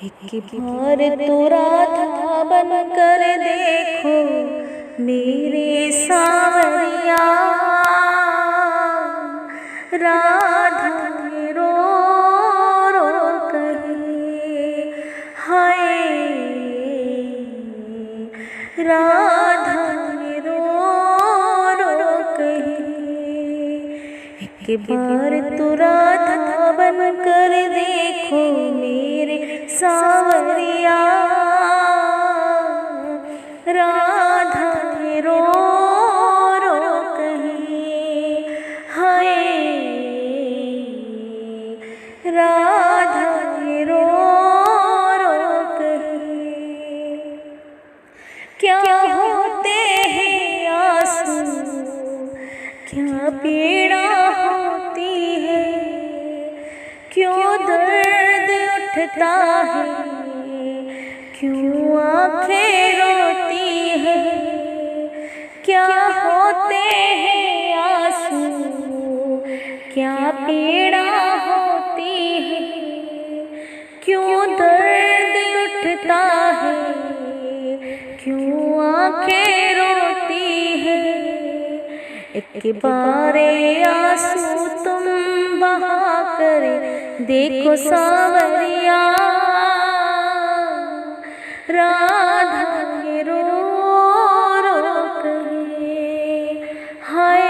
एक बार तो राधा बन कर देखो मेरे सावरिया, राधा रो रो कहे हाय, राधा रो रो कहे। एक बार तो राधा बन कर देखो मेरे सावरिया, राधा रो रो कहे हाय, राधा रो रो कहे। क्या होते हैं आंसू, क्या पीड़ा होती है, क्यों दर्द उठता है, क्यों आँखें रोती है। क्या होते हैं आंसू, क्या पीड़ा होती है, क्यों दर्द उठता है, क्यों आँखें रोती है। एक बारे आंसू तुम बहा कर देखो सावरिया, राधा रो रो कहे हाय,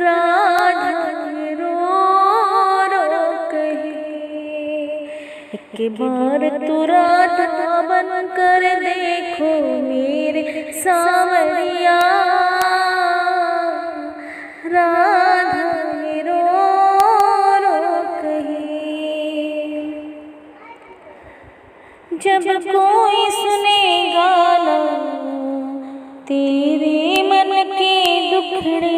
राधा रो रो कहे। एक बार तो राधा बन कर देखो मेरे सावरिया, राधा रो रो कहे। जब कोई सुनेगा ना तेरे मन के दुखड़े,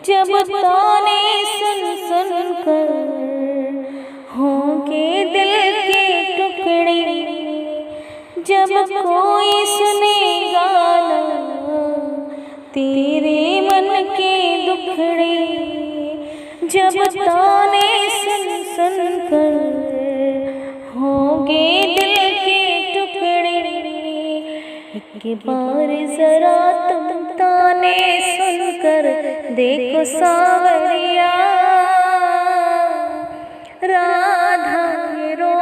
जब ताने सुन सुन कर होंगे दिल के टुकड़े, जब कोई सुनेगा ना तेरे मन के दुखड़े, जब ताने सुन सुन कर होंगे दिल के टुकड़े। एक बार जरा तुम ताने सुनकर देखो सावरिया, राधा रो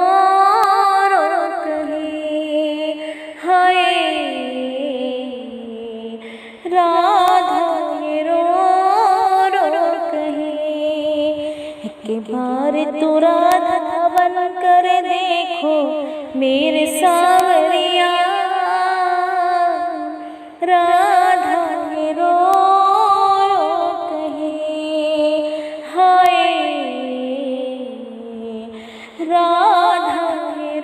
रो कहे हाय, राधा रो रो कहे। एक बार तो राधा बन कर देखो मेरे सावरिया, राधा रो रो कहे हाय, राधा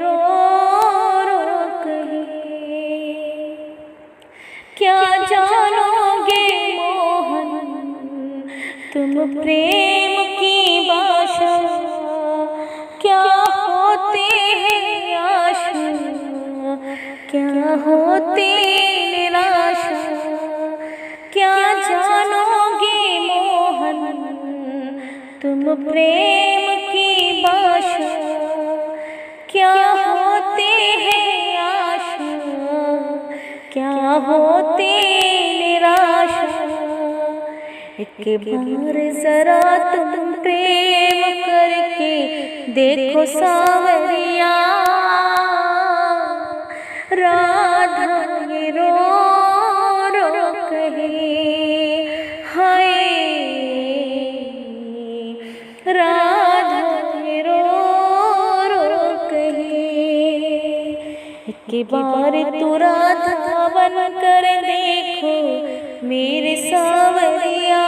रो रो कहे। क्या जानोगे मोहन तुम प्रेम की भाषा, क्या होते हैं आशा, क्या होती निराशा। क्या जानोगे मोहन तुम प्रेम की भाषा, क्या होते हैं आशा, क्या होती निराशा। एक बार जरा तुम प्रेम करके देखो सावरिया, राधा रो रो कहे हाय, राधा रो रो कहे। एक बार तो राधा बन कर देखो मेरे सावरिया,